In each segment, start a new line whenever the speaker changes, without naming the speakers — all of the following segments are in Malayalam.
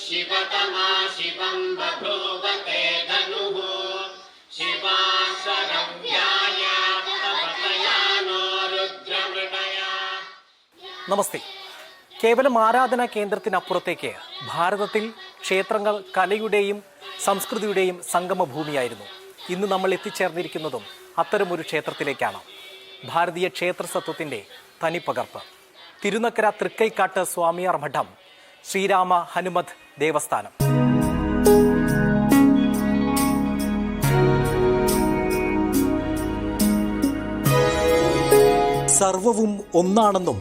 शिवतमा शिवं बभूव ते धनुः शिवाशरव्यायानो रुद्रमृडया.
നമസ്തേ. കേവലം ആരാധനാ കേന്ദ്രത്തിനപ്പുറത്തേക്ക് ഭാരതത്തിൽ ക്ഷേത്രങ്ങൾ കലയുടെയും സംസ്കൃതിയുടെയും സംഗമഭൂമിയായിരുന്നു. ഇന്ന് നമ്മൾ എത്തിച്ചേർന്നിരിക്കുന്നതും അത്തരമൊരു ക്ഷേത്രത്തിലേക്കാണ്. ഭാരതീയ ക്ഷേത്രസത്വത്തിൻ്റെ തനിപ്പകർപ്പ് തിരുനക്കര തൃക്കൈക്കാട്ട് സ്വാമിയാർ മഠം ശ്രീരാമ ഹനുമത് ദേവസ്ഥാനം. സർവവും ഒന്നാണെന്നും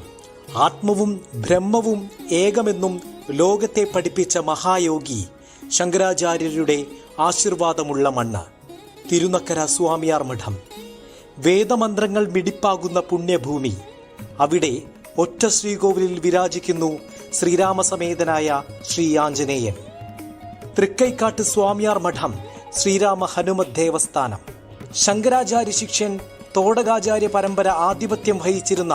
ആത്മവും ബ്രഹ്മവും ഏകമെന്നും ലോകത്തെ പഠിപ്പിച്ച മഹായോഗി ശങ്കരാചാര്യരുടെ ആശീർവാദമുള്ള മണ്ണ് തിരുനക്കര സ്വാമിയാർ മഠം. വേദമന്ത്രങ്ങൾ മിടിപ്പാകുന്ന പുണ്യഭൂമി. അവിടെ ഒറ്റ ശ്രീകോവിലിൽ വിരാജിക്കുന്നു ശ്രീരാമസമേതനായ ശ്രീ ആഞ്ജനേയൻ. തൃക്കൈക്കാട്ട് സ്വാമിയാർ മഠം ശ്രീരാമ ഹനുമത് ദേവസ്ഥാനം. ശങ്കരാചാര്യ ശിഷ്യൻ തോടകാചാര്യ പരമ്പര ആധിപത്യം വഹിച്ചിരുന്ന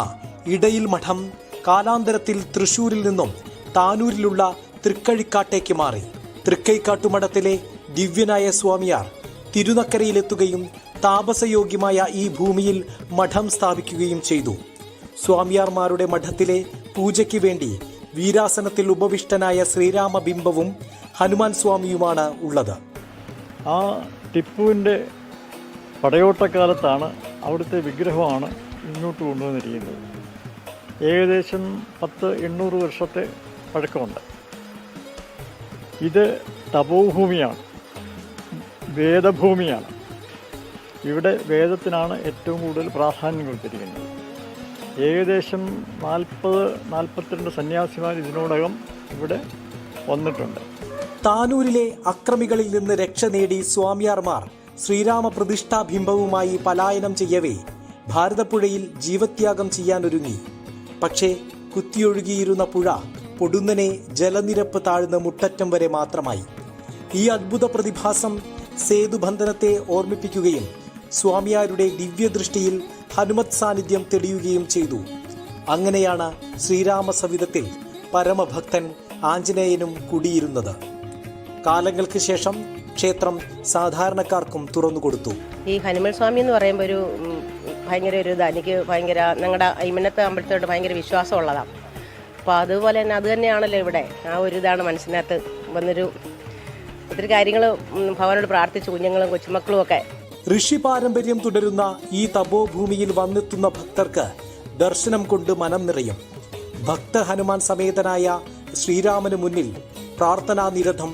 ഇടയിൽ മഠം കാലാന്തരത്തിൽ തൃശൂരിൽ നിന്നും താനൂരിലുള്ള തൃക്കഴിക്കാട്ടേക്ക് മാറി. തൃക്കൈക്കാട്ടുമഠത്തിലെ ദിവ്യനായ സ്വാമിയാർ തിരുനക്കരയിലെത്തുകയും താപസയോഗ്യമായ ഈ ഭൂമിയിൽ മഠം സ്ഥാപിക്കുകയും ചെയ്തു. സ്വാമിയാർമാരുടെ മഠത്തിലെ പൂജയ്ക്ക് വേണ്ടി വീരാസനത്തിൽ ഉപവിഷ്ടനായ ശ്രീരാമ ബിംബവും ഹനുമാൻ സ്വാമിയുമാണ് ഉള്ളത്.
ആ ടിപ്പുവിൻ്റെ പടയോട്ടക്കാലത്താണ് അവിടുത്തെ വിഗ്രഹമാണ് ഇങ്ങോട്ട് കൊണ്ടുവന്നിരിക്കുന്നത്. ഏകദേശം 1000-800 വർഷത്തെ പഴക്കമുണ്ട്. ഇത് തപോഭൂമിയാണ്, വേദഭൂമിയാണ്. ഇവിടെ വേദത്തിനാണ് ഏറ്റവും കൂടുതൽ പ്രാധാന്യം കൊടുത്തിരിക്കുന്നത്. ഏകദേശം 40-42 സന്യാസിമാർ ഇതിനോടകം ഇവിടെ വന്നിട്ടുണ്ട്.
താനൂരിലെ അക്രമികളിൽ നിന്ന് രക്ഷ നേടി സ്വാമിയാർമാർ ശ്രീരാമ പ്രതിഷ്ഠാബിംബവുമായി പലായനം ചെയ്യവേ ഭാരതപ്പുഴയിൽ ജീവത്യാഗം ചെയ്യാനൊരുങ്ങി. പക്ഷേ കുത്തിയൊഴുകിയിരുന്ന പുഴ പൊടുന്നനെ ജലനിരപ്പ് താഴ്ന്ന മുട്ടറ്റം വരെ മാത്രമായി. ഈ അത്ഭുത പ്രതിഭാസം സേതുബന്ധനത്തെ ഓർമ്മിപ്പിക്കുകയും സ്വാമിയാരുടെ ദിവ്യദൃഷ്ടിയിൽ ഹനുമത് സാന്നിധ്യം തെളിയുകയും ചെയ്തു. അങ്ങനെയാണ് ശ്രീരാമ സവിധത്തിൽ പരമഭക്തൻ ആഞ്ജനേയനും കുടിയിരുന്നത്. കാലങ്ങൾക്ക് ശേഷം ക്ഷേത്രം സാധാരണക്കാർക്കും തുറന്നുകൊടുത്തു.
ഈ ഹനുമാൻ സ്വാമി എന്ന് പറയുമ്പോൾ ഭയങ്കര ഒരു എനിക്ക് ഭയങ്കര ഞങ്ങളുടെ അയ്മനത്തെ അമ്പലത്തോട് ഭയങ്കര വിശ്വാസമുള്ളതാണ്. അപ്പോൾ അതുപോലെ തന്നെ അത് തന്നെയാണല്ലോ ഇവിടെ ആ ഒരു ഇതാണ് മനസ്സിനകത്ത് വന്നൊരു ഒത്തിരി കാര്യങ്ങൾ ഭഗവാനോട് പ്രാർത്ഥിച്ചു, കുഞ്ഞുങ്ങളും കൊച്ചുമക്കളും ഒക്കെ.
ഋഷി പാരമ്പര്യം തുടരുന്ന ഈ തപോഭൂമിയിൽ വന്നെത്തുന്ന ഭക്തർക്ക് ദർശനം കൊണ്ട് മനം നിറയും. ഭക്ത ഹനുമാൻ സമേതനായ ശ്രീരാമന് മുന്നിൽ പ്രാർത്ഥനാനിരതം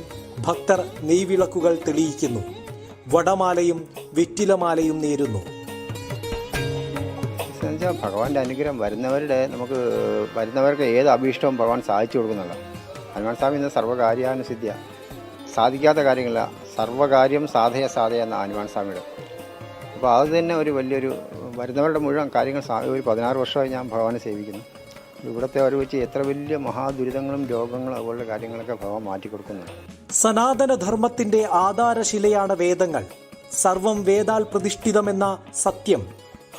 ഭക്തർ നെയ്വിളക്കുകൾ തെളിയിക്കുന്നു. വടമാലയും വെറ്റിലമാലയും നേരുന്നു.
ഭഗവാന്റെ അനുഗ്രഹം വരുന്നവർക്ക് ഏത് അഭീഷ്ടവും ഭഗവാൻ സാധിച്ചു കൊടുക്കുന്നുണ്ട്. ഹനുമാൻ സ്വാമി ഇന്ന് സർവ്വകാര്യാനുസിദ്ധ്യ, സാധിക്കാത്ത കാര്യങ്ങളില്ല, സർവ്വകാര്യം സാധയ എന്ന ഹനുമാൻ സ്വാമിയുടെ. അപ്പോൾ അത് തന്നെ ഒരു വലിയൊരു വരുന്നവരുടെ മുഴുവൻ കാര്യങ്ങൾ ഒരു 16 വർഷമായി ഞാൻ ഭഗവാനെ സേവിക്കുന്നു. ഇവിടുത്തെ അവർ വെച്ച് എത്ര വലിയ മഹാദുരിതങ്ങളും രോഗങ്ങളും അതുപോലുള്ള കാര്യങ്ങളൊക്കെ ഭഗവാൻ മാറ്റിക്കൊടുക്കുന്നുണ്ട്.
സനാതനധർമ്മത്തിന്റെ ആധാരശിലയാണ് വേദങ്ങൾ. സർവം വേദാൽ പ്രതിഷ്ഠിതമെന്ന സത്യം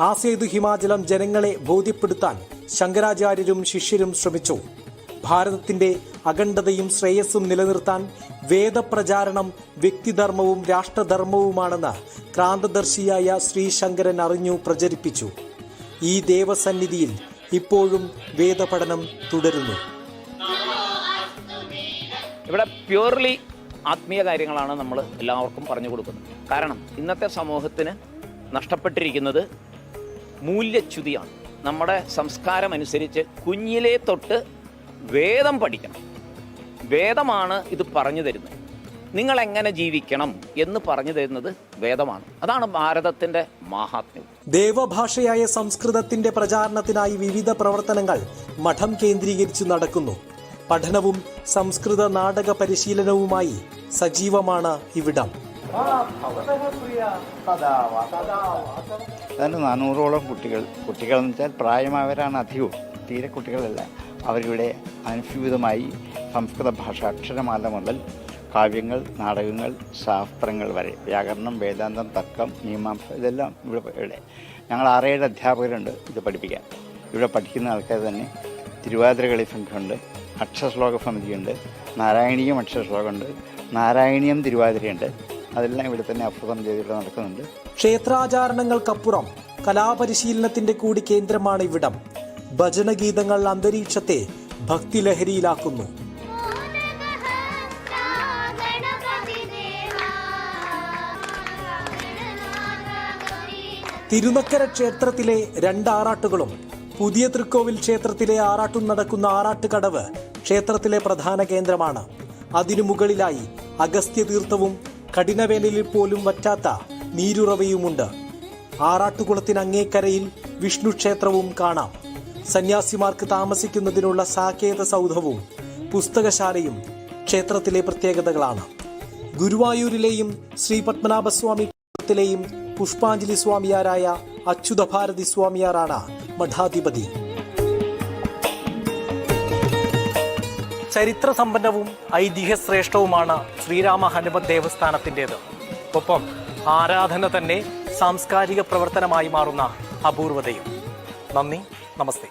ആസേതു ഹിമാചലം ജനങ്ങളെ ബോധ്യപ്പെടുത്താൻ ശങ്കരാചാര്യരും ശിഷ്യരും ശ്രമിച്ചു. ഭാരതത്തിന്റെ അഖണ്ഡതയും ശ്രേയസ്സും നിലനിർത്താൻ വേദപ്രചാരണം വ്യക്തിധർമ്മവും രാഷ്ട്രധർമ്മവുമാണെന്ന് ക്രാന്തദർശിയായ ശ്രീശങ്കരൻ അറിഞ്ഞു പ്രചരിപ്പിച്ചു. ഈ ദേവസന്നിധിയിൽ ഇപ്പോഴും വേദപഠനം തുടരുന്നു.
ഇവിടെ പ്യൂർലി ആത്മീയ കാര്യങ്ങളാണ് നമ്മൾ എല്ലാവർക്കും പറഞ്ഞു കൊടുക്കുന്നത്. കാരണം ഇന്നത്തെ സമൂഹത്തിന് നഷ്ടപ്പെട്ടിരിക്കുന്നത് മൂല്യച്യുതിയാണ്. നമ്മുടെ സംസ്കാരം അനുസരിച്ച് കുഞ്ഞിലേ തൊട്ട് വേദം പഠിക്കണം. വേദമാണ് ഇത് പറഞ്ഞു തരുന്നത്. നിങ്ങൾ എങ്ങനെ ജീവിക്കണം എന്ന് പറഞ്ഞു തരുന്നത് വേദമാണ്. അതാണ് ഭാരതത്തിന്റെ മാഹാത്മ്യം.
ദേവഭാഷയായ സംസ്കൃതത്തിന്റെ പ്രചാരണത്തിനായി വിവിധ പ്രവർത്തനങ്ങൾ മഠം കേന്ദ്രീകരിച്ചു നടക്കുന്നു. പഠനവും സംസ്കൃത നാടക പരിശീലനവുമായി സജീവമാണ് ഇവിടം.
അതിന് 400ഓളം കുട്ടികളെന്ന് വെച്ചാൽ പ്രായമായവരാണ് അധികവും, തീരെ കുട്ടികളല്ല. അവരിവിടെ അനുസ്യൂതമായി സംസ്കൃത ഭാഷ അക്ഷരമാല മുതൽ കാവ്യങ്ങൾ, നാടകങ്ങൾ, ശാസ്ത്രങ്ങൾ വരെ, വ്യാകരണം, വേദാന്തം, തർക്കം, മീമാംസ, ഇതെല്ലാം ഇവിടെ ഞങ്ങൾ 6-7 അധ്യാപകരുണ്ട് ഇത് പഠിപ്പിക്കാൻ. ഇവിടെ പഠിക്കുന്ന ആൾക്കാർ തന്നെ തിരുവാതിര കളി സംഘമുണ്ട്,
അക്ഷരശ്ലോക സമിതിയുണ്ട്, നാരായണീയം അക്ഷരശ്ലോകമുണ്ട്, നാരായണീയം തിരുവാതിരയുണ്ട്. അതെല്ലാം ഇവിടെ തന്നെ അപ്പുറം ചെയ്തിട്ട് നടക്കുന്നുണ്ട്.
ക്ഷേത്രാചാരണങ്ങൾക്കപ്പുറം കലാപരിശീലനത്തിന്റെ കൂടി കേന്ദ്രമാണ് ഇവിടം. ഭജനഗീതങ്ങൾ അന്തരീക്ഷത്തെ ഭക്തിലഹരിയിലാക്കുന്നു. തിരുനക്കര ക്ഷേത്രത്തിലെ 2 ആറാട്ടുകളും പുതിയ തൃക്കോവിൽ ക്ഷേത്രത്തിലെ ആറാട്ടും നടക്കുന്ന ആറാട്ടുകടവ് ക്ഷേത്രത്തിലെ പ്രധാന കേന്ദ്രമാണ്. അതിനു മുകളിലായി അഗസ്ത്യതീർത്ഥവും കഠിനവേനലിൽ പോലും വറ്റാത്ത നീരുറവയുമുണ്ട്. ആറാട്ടുകുളത്തിന് അങ്ങേക്കരയിൽ വിഷ്ണു ക്ഷേത്രവും കാണാം. സന്യാസിമാർക്ക് താമസിക്കുന്നതിനുള്ള സാകേത സൗധവും പുസ്തകശാലയും ക്ഷേത്രത്തിലെ പ്രത്യേകതകളാണ്. ഗുരുവായൂരിലെയും ശ്രീ പത്മനാഭസ്വാമി ക്ഷേത്രത്തിലെയും പുഷ്പാഞ്ജലി സ്വാമിയാരായ അച്യുതഭാരതി സ്വാമിയാറാണ് മഠാധിപതി. ചരിത്രസമ്പന്നവും ഐതിഹ്യശ്രേഷ്ഠവുമാണ് ശ്രീരാമ ഹനുമത് ദേവസ്ഥാനത്തിൻ്റെത്. ഒപ്പം ആരാധന തന്നെ സാംസ്കാരിക പ്രവർത്തനമായി മാറുന്ന അപൂർവതയും. നന്ദി, നമസ്തേ.